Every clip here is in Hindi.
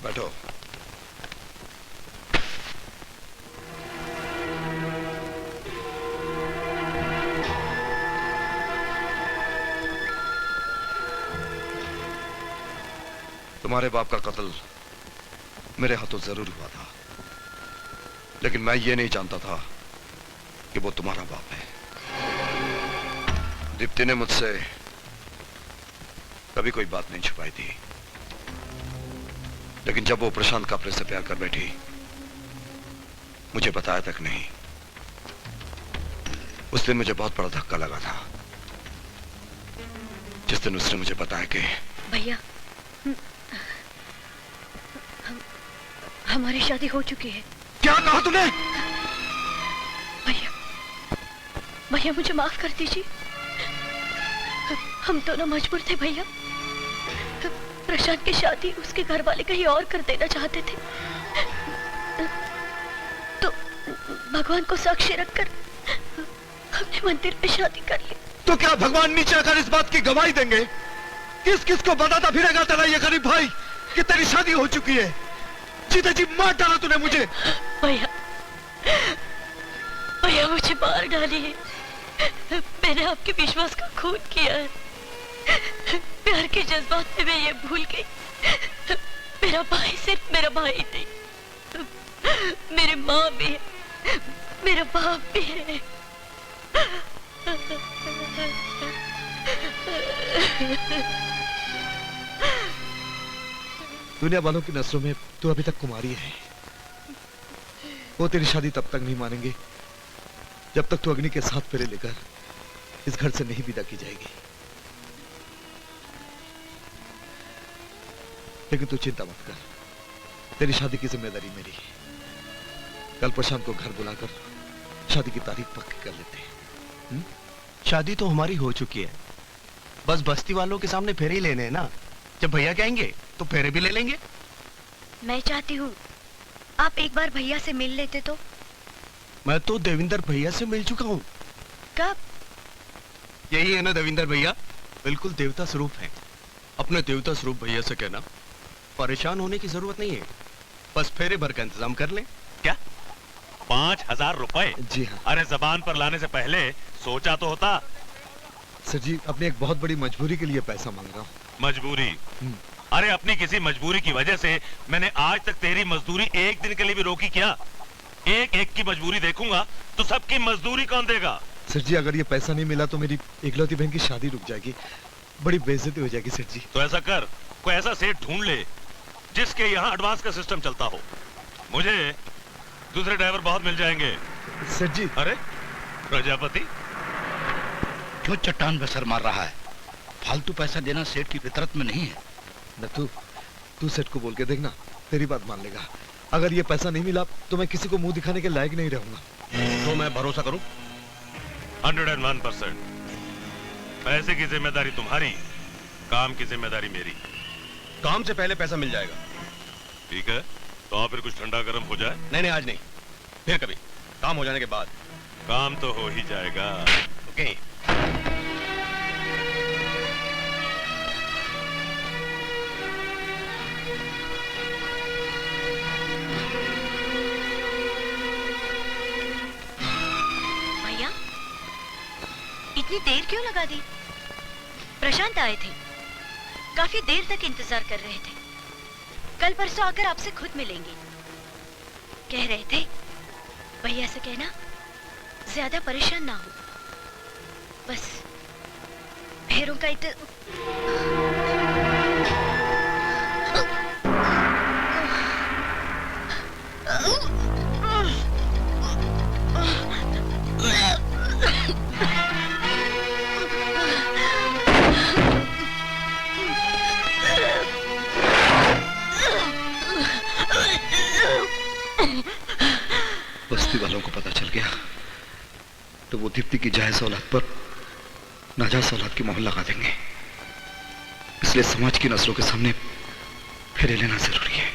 बैठो। तुम्हारे बाप का कत्ल मेरे हाथों जरूर हुआ था, लेकिन मैं ये नहीं जानता था कि वो तुम्हारा बाप है। दीप्ति ने मुझसे कभी कोई बात नहीं छुपाई थी, लेकिन जब वो प्रशांत कापरे से प्यार कर बैठी, मुझे बताया तक नहीं। उस दिन मुझे बहुत बड़ा धक्का लगा था, जिस दिन उसने मुझे बताया कि भैया हमारी शादी हो चुकी है। क्या कहा तूने? भैया भैया मुझे माफ कर दीजिए। हम दोनों मजबूर थे भैया। प्रशांत की शादी उसके घर वाले कहीं और कर देना चाहते थे, तो भगवान को साक्षी रखकर हमने मंदिर में शादी कर ली। तो क्या भगवान नीचे आकर इस बात की गवाही देंगे? किस किस को बताता फिरेगा तेरा ये गरीब भाई कि तेरी शादी हो चुकी है? जीते जी मार डाला तूने मुझे। भैया भैया मुझे मार डालिए। मैंने आपके विश्वास का खून किया है। प्यार के जज्बात में मैं ये भूल गई, मेरा भाई सिर्फ मेरा भाई नहीं, मेरी माँ भी है, मेरा बाप भी है। दुनिया वालों की नजरों में तू अभी तक कुमारी है। वो तेरी शादी तब तक नहीं मानेंगे जब तक तू अग्नि के साथ फेरे लेकर इस घर से नहीं विदा की जाएगी। लेकिन तू चिंता मत कर, तेरी शादी की जिम्मेदारी मेरी है। कल प्रशांत को घर बुलाकर शादी की तारीख पक्की कर लेते हैं। शादी तो हमारी हो चुकी है, बस बस्ती वालों के सामने फेरे ही लेने हैं ना। जब भैया कहेंगे तो फेरे भी ले लेंगे। मैं चाहती हूँ आप एक बार भैया से मिल लेते तो। मैं तो देविंदर भैया से मिल चुका हूँ। कब? यही है ना देविंदर भैया, बिल्कुल देवता स्वरूप है। अपने देवता स्वरूप भैया से कहना परेशान होने की जरूरत नहीं है, बस फेरे भर का इंतजाम कर ले। क्या 5,000 रुपए? जी हाँ। अरे जबान पर लाने से पहले सोचा तो होता। सर जी, अपनी एक बहुत बड़ी मजबूरी के लिए पैसा मांग रहा हूँ। मजबूरी? अरे अपनी किसी मजबूरी की वजह से मैंने आज तक तेरी मजदूरी एक दिन के लिए भी रोकी क्या? एक एक की मजबूरी देखूंगा तो सबकी मजदूरी कौन देगा? सर जी, अगर ये पैसा नहीं मिला तो मेरी इकलौती बहन की शादी रुक जाएगी, बड़ी बेइज्जती हो जाएगी सर जी। तो ऐसा कर, कोई ऐसा सेठ ढूंढ ले जिसके यहाँ एडवांस का सिस्टम चलता हो। मुझे दूसरे ड्राइवर बहुत मिल जाएंगे। सर जी। अरे प्रजापति, क्यों चट्टान पे सर मार रहा है? फालतू पैसा देना सेठ की फितरत में नहीं है। न तू सेठ को बोल के देखना, तेरी बात मान लेगा। अगर ये पैसा नहीं मिला तो मैं किसी को मुंह दिखाने के लायक नहीं रहूंगा। तो मैं भरोसा करूं? 101%। पैसे की जिम्मेदारी तुम्हारी, काम की जिम्मेदारी मेरी। काम से पहले पैसा मिल जाएगा। ठीक है, तो आप फिर कुछ ठंडा गर्म हो जाए। नहीं आज नहीं, फिर कभी काम हो जाने के बाद। काम तो हो ही जाएगा। ओके। भैया इतनी देर क्यों लगा दी? प्रशांत आए थे, काफी देर तक इंतजार कर रहे थे। कल परसों आकर आपसे खुद मिलेंगे। कह रहे थे भैया से कहना ज्यादा परेशान ना हो, बस फेरों का बस्ती वालों को पता चल गया तो वो दीप्ति की जायज औलाद पर नाजायज औलाद की मोहर लगा देंगे। इसलिए समाज की नजरों के सामने फेरे लेना जरूरी है।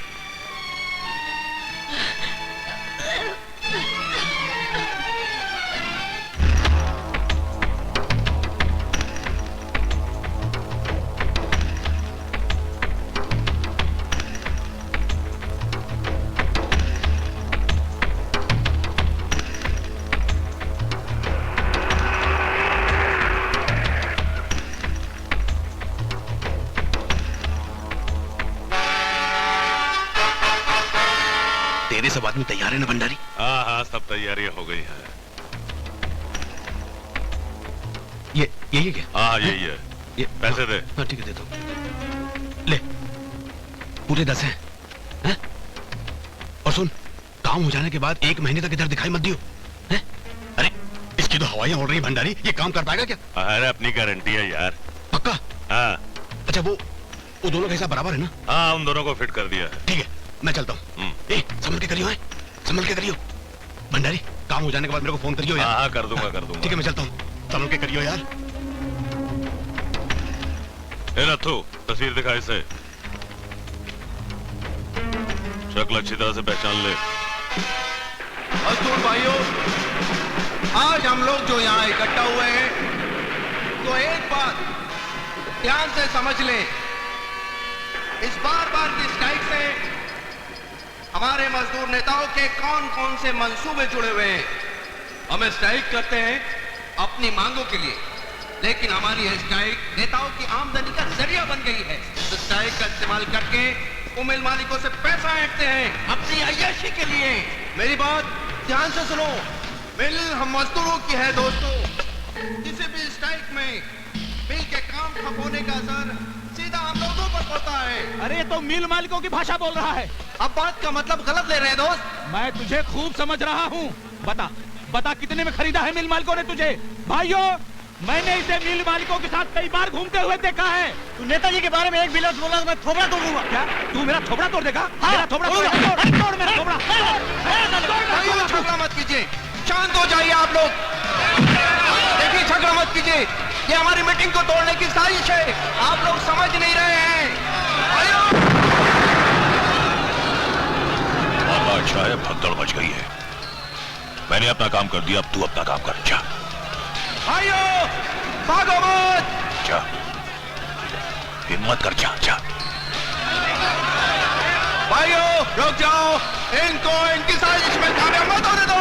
तेरे सब आदमी तैयार है ना भंडारी? हाँ हाँ, सब तैयारियां हो गई हैं। ये यही है क्या? हाँ यही है। ये पैसे दे। हाँ ठीक है, देता हूँ। ले, पूरे 10 हैं। और सुन, काम हो जाने के बाद 1 महीने तक इधर दिखाई मत दियो। हैं? अरे इसकी तो हवाइयां उड़ रही हैं भंडारी, ये काम कर पाएगा क्या? अरे अपनी गारंटी है यार। पक्का? हाँ अच्छा वो दोनों का हिसाब बराबर है ना? हाँ, उन दोनों को फिट कर दिया है। ठीक है, मैं चलता हूँ। संभल के करियो, है संभल के करियो। भंडारी काम हो जाने के बाद मेरे को फोन करियो यार। हाँ कर दूंगा कर दूंगा। ठीक है, मैं चलता हूँ, संभल के करियो यार। ए नथु, तस्वीर दिखा इसे। शक्ल अच्छी तरह से पहचान ले। मजदूर भाइयों, आज हम लोग जो यहाँ इकट्ठा हुए हैं, तो एक बात ध्यान से समझ लें, इस बार की स्ट्राइक से हमारे मजदूर नेताओं के कौन कौन से मंसूबे जुड़े हुए हैं। हम स्ट्राइक करते हैं अपनी मांगों के लिए, लेकिन हमारी यह स्ट्राइक नेताओं की आमदनी का जरिया बन गई है। इस स्ट्राइक का इस्तेमाल करके वो मिल मालिकों से पैसा ऐंठते हैं अपनी अय्याशी के लिए। मेरी बात ध्यान से सुनो, मिल हम मजदूरों की है दोस्तों। किसी भी स्ट्राइक में मिल के काम ठप होने का असर सीधा हम लोगों पर पड़ता है। अरे ये तो मिल मालिकों की भाषा बोल रहा है। अब बात का मतलब गलत ले रहे हैं दोस्त। मैं तुझे खूब समझ रहा हूँ। बता बता कितने में खरीदा है मिल मालिकों ने तुझे? भाइयों, मैंने इसे मिल मालिकों के साथ कई बार घूमते हुए देखा है। तू नेताजी के बारे में एक भी लफ्ज बोला तो मैं थोबड़ा तोड़ूंगा। क्या तू मेरा थोबड़ा तोड़ देगा? हाँ, मेरा थोबड़ा तोड़ मेरा थोबड़ा। भाइयों, झगड़ा मत कीजिए, शांत हो जाइए आप लोग। देखिए, झगड़ा मत कीजिए, ये हमारी मीटिंग को तोड़ने की साजिश है। आप लोग समझ नहीं रहे हैं। मामला अच्छा है, भगदड़ मच गई है। मैंने अपना काम कर दिया, अब तू अपना काम कर। जा भाइयों, भागो मत। जा, हिम्मत कर, जा जा। भाइयों रुक जाओ, इनको इनकी साजिश में कामयाब मत होने दो।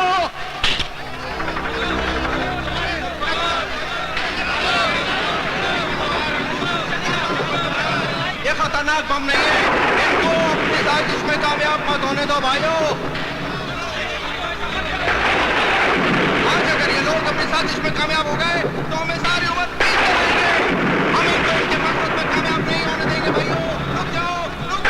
ये खतरनाक बम नहीं है, इनको अपनी साजिश में कामयाब मत होने दो भाइयों। आज अगर ये लोग अपनी साजिश में कामयाब हो गए तो हमें सारी उम्र पीछे रहेंगे। हम इनको इनके मकसद में कामयाब नहीं होने देंगे भाइयों। रुक जाओ, रुक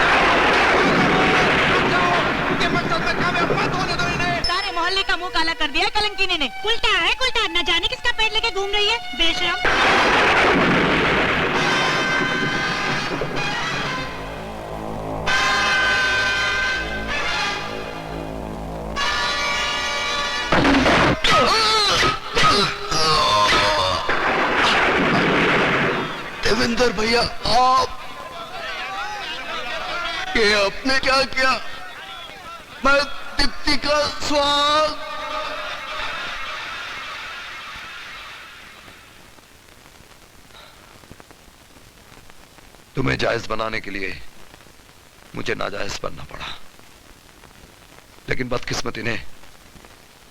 जाओ, इनके मकसद में कामयाब मत होने दो इन्हें। सारे मोहल्ले का मुंह काला कर दिया कलंकिनी ने। उल्टा है उल्टा, न जाने किसका पेट लेके घूम रही है बेशरम। देवेंद्र भैया, आप ये आपने क्या किया? मैं दीप्ति का स्वाद। तुम्हें जायज बनाने के लिए मुझे नाजायज बनना पड़ा, लेकिन बदकिस्मती ने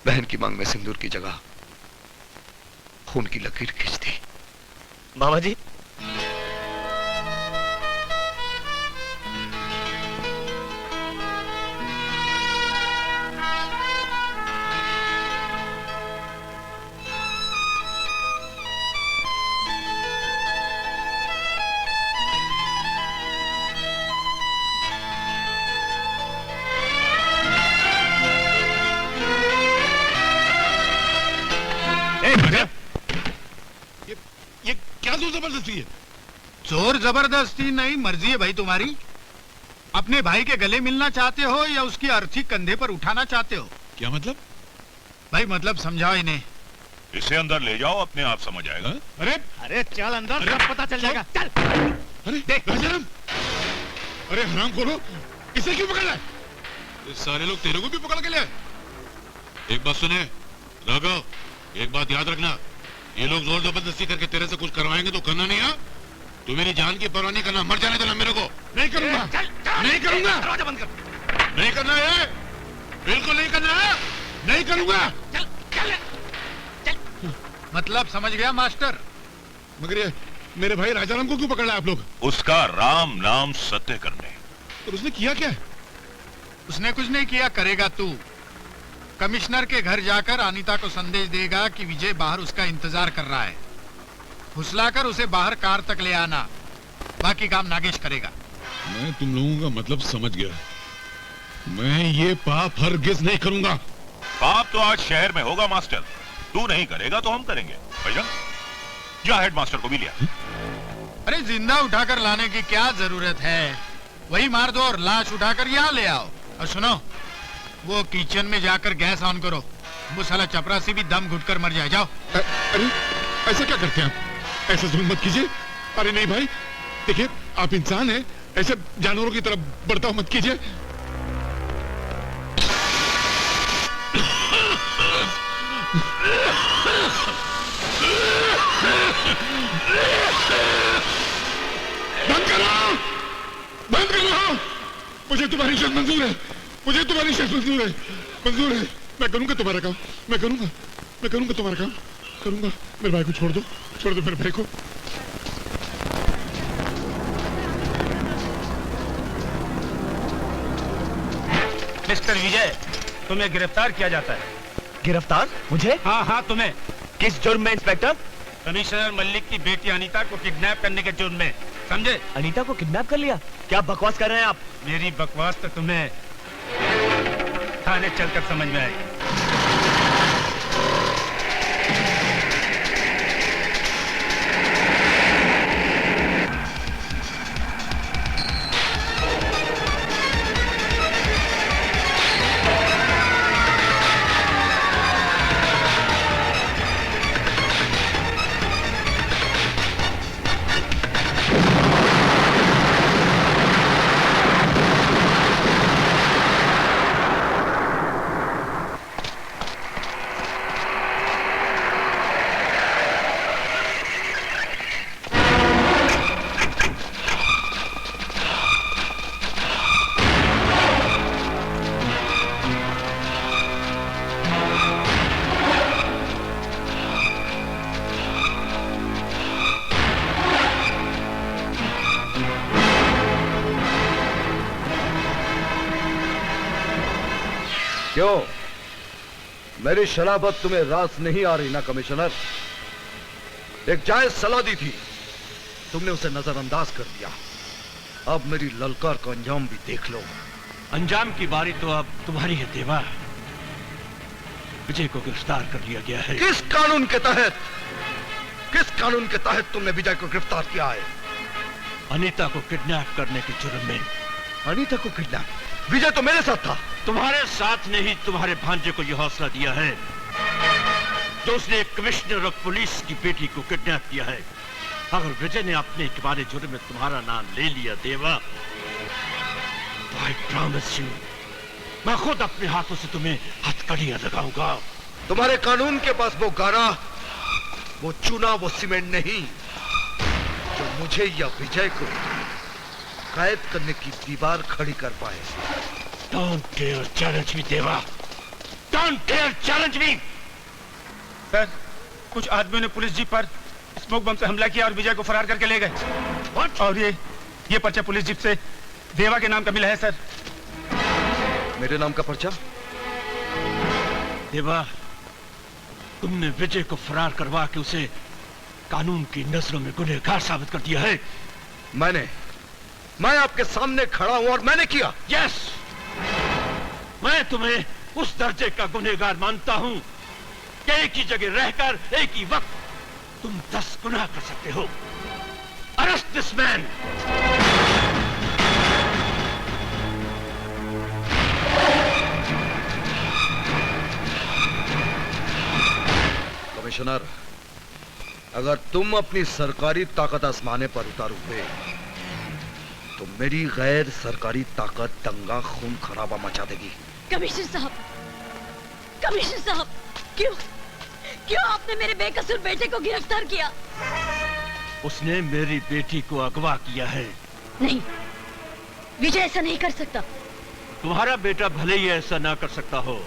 बहन की मांग में सिंदूर की जगह खून की लकीर खींच दी। बाबा जी, ये क्या जोर जबरदस्ती है? जोर जबरदस्ती नहीं, मर्जी है भाई तुम्हारी। अपने भाई के गले मिलना चाहते हो या उसकी अर्थी कंधे पर उठाना चाहते हो? क्या मतलब? भाई मतलब समझाओ इन्हें। इसे अंदर ले जाओ, अपने आप समझ आएगा। अरे अरे चल अंदर, सब पता चल जाएगा। चल अरे देख राजाराम, अरे हराम खोलो, इसे क्यों पकड़ लाए? ये सारे लोग तेरे को भी पकड़ के ले आए। एक बात सुने राघव, एक बात याद रखना, ये लोग जोर जबरदस्ती करके तेरे से कुछ करवाएंगे तो करना नहीं। है तू मेरी जान की परवाह नहीं करना, मर जाने देना मेरे को। नहीं करूंगा, नहीं करूंगा, दरवाजा बंद कर। नहीं करना है, बिल्कुल नहीं करना है, नहीं करूंगा। चल चल चल। मतलब समझ गया मास्टर? मगर ये मेरे भाई राजाराम को क्यों पकड़ लाए आप लोग? उसका राम नाम सत्य करने। और उसने किया क्या? उसने कुछ नहीं किया, करेगा तू। कमिश्नर के घर जाकर अनीता को संदेश देगा कि विजय बाहर उसका इंतजार कर रहा है। फुसलाकर उसे बाहर कार तक ले आना, बाकी काम नागेश करेगा। मैं तुम लोगों का मतलब समझ गया। मैं ये पाप हरगिज नहीं करूंगा। पाप तो आज शहर में होगा मास्टर, तू नहीं करेगा तो हम करेंगे। भैया जा हेड मास्टर को भी लिया। अरे जिंदा उठाकर लाने की क्या जरूरत है, वही मार दो और लाश उठाकर यहाँ ले आओ। और सुनो, वो किचन में जाकर गैस ऑन करो, वो साला चपरासी भी दम घुटकर मर जाए। जाओ। अरे ऐसा क्या करते हैं आप? ऐसा जुल्म मत कीजिए। अरे नहीं भाई, देखिए आप इंसान हैं, ऐसे जानवरों की तरफ बर्ताव मत कीजिए। बंद करो, बंद करो। मुझे तुम्हारी शर्त मंजूर है, मुझे तुम्हारी शर्त मंजूर है, मंजूर है। मैं करूंगा तुम्हारा काम, मैं करूंगा तुम्हारा काम, करूंगा। मेरे भाई को छोड़ दो, छोड़ दो मेरे भाई को। मिस्टर विजय, तुम्हें गिरफ्तार किया जाता है। गिरफ्तार? मुझे? हाँ हाँ, तुम्हें। किस जुर्म में इंस्पेक्टर? कमिश्नर मलिक की बेटी अनीता को किडनैप करने के जुर्म में, समझे? अनीता को किडनैप कर लिया? क्या बकवास कर रहे हैं आप? मेरी बकवास तो तुम्हें थाने चलकर समझ में आएगी। क्यों, मेरी शराबत तुम्हें रास नहीं आ रही ना कमिश्नर? एक जायज सलाह दी थी, तुमने उसे नजरअंदाज कर दिया। अब मेरी ललकार का अंजाम भी देख लो। अंजाम की बारी तो अब तुम्हारी है देवा। विजय को गिरफ्तार कर लिया गया है। किस कानून के तहत? किस कानून के तहत तुमने विजय को गिरफ्तार किया है? अनीता को किडनैप करने के जुर्म में। अनीता को किडनैप? विजय तो मेरे साथ था। तुम्हारे साथ ने ही तुम्हारे भांजे को यह हौसला दिया है जो उसने कमिश्नर ऑफ पुलिस की बेटी को किडनैप किया है। अगर विजय ने अपने इकबाल जुर्म में तुम्हारा नाम ले लिया देवा, आई प्रॉमिस यू, मैं खुद अपने हाथों से तुम्हें हथकड़ियां लगाऊंगा। तुम्हारे कानून के पास वो गारा, वो चूना, वो सीमेंट नहीं जो मुझे या विजय को कैद करने की दीवार खड़ी कर पाए। Don't dare challenge me, देवा। Don't dare challenge me। Sir, कुछ आदमियों ने पुलिस जीप पर स्मोक बम से हमला किया और विजय को फरार करके ले गए। What? और ये पर्चा पुलिस जीप से देवा के नाम का मिला है सर। मेरे नाम का पर्चा? देवा, तुमने विजय को फरार करवा के उसे कानून की नजरों में गुनहगार साबित कर दिया है। मैं आपके सामने खड़ा हूं और मैंने किया। यस, मैं तुम्हें उस दर्जे का गुनहगार मानता हूं कि एक ही जगह रहकर एक ही वक्त तुम 10 गुनाह कर सकते हो। Arrest this man. कमिश्नर, अगर तुम अपनी सरकारी ताकत आजमाने पर उतारोगे तो मेरी गैर सरकारी ताकत दंगा खून खराबा मचा देगी। कमिश्नर साहब, क्यों आपने मेरे बेकसूर बेटे को गिरफ्तार किया? उसने मेरी बेटी को अगवा किया है। नहीं, विजय ऐसा नहीं कर सकता। तुम्हारा बेटा भले ही ऐसा ना कर सकता हो,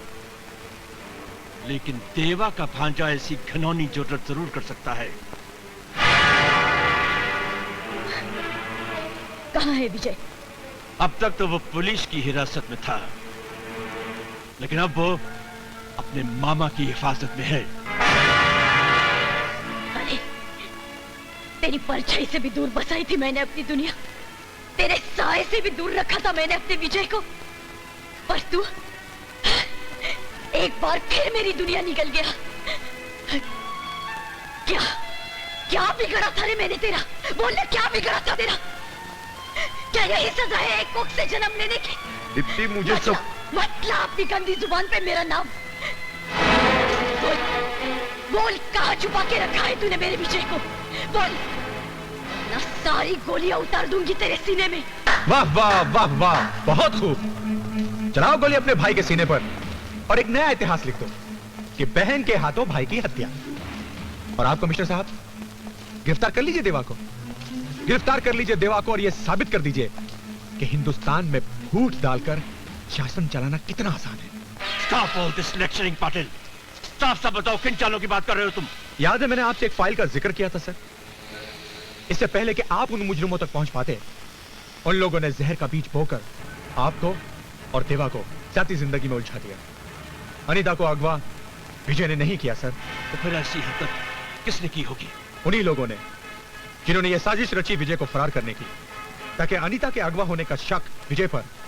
लेकिन देवा का भांजा ऐसी घिनौनी जुर्रत जरूर कर सकता है। कहाँ है विजय? अब तक तो वो पुलिस की हिरासत में था, लेकिन अब वो अपने मामा की हिफाजत में है। अरे, तेरी परछाई से भी दूर बसाई थी मैंने अपनी दुनिया, तेरे साए से भी दूर रखा था मैंने अपने विजय को, पर तू एक बार फिर मेरी दुनिया निकल गया। क्या क्या बिगड़ा था रे मैंने तेरा? बोलने क्या बिगड़ा था तेरा? क्या यही सजा है एक कोख से जन्म लेने की? दीप्ति मुझे सब मतलब अपनी गंदी जुबान पे मेरा नाम बोल, बोल कहाँ छुपा के रखा है तूने मेरे विजय को? बोल, ना सारी गोलियां उतार दूंगी तेरे सीने में। वाह वाह वाह वाह, बहुत खूब। चलाओ गोली अपने भाई के सीने पर और एक नया इतिहास लिख दो कि बहन के हाथों भाई की हत्या। और आप कमिश्नर साहब, गिरफ्तार कर लीजिए देवा को, गिरफ्तार कर लीजिए देवा को और यह साबित कर दीजिए कि हिंदुस्तान में फूट डालकर शासन चलाना कितना आसान है। Stop all this lecturing, Patil. साफ साफ बताओ किन चालों की बात कर रहे हो तुम? याद है मैंने आपसे एक फाइल का जिक्र किया था सर। इससे पहले कि आप उन मुजरिमों तक पहुंच पाते, उन लोगों ने जहर का बीज बोकर आपको और देवा को जाती जिंदगी में उलझा दिया। अनीता को अगवा विजय ने नहीं किया सर। तो फिर ऐसी हरकत किसने की होगी? उन्हीं लोगों ने जिन्होंने यह साजिश रची विजय को फरार करने की, ताकि अनीता के अगवा होने का शक विजय पर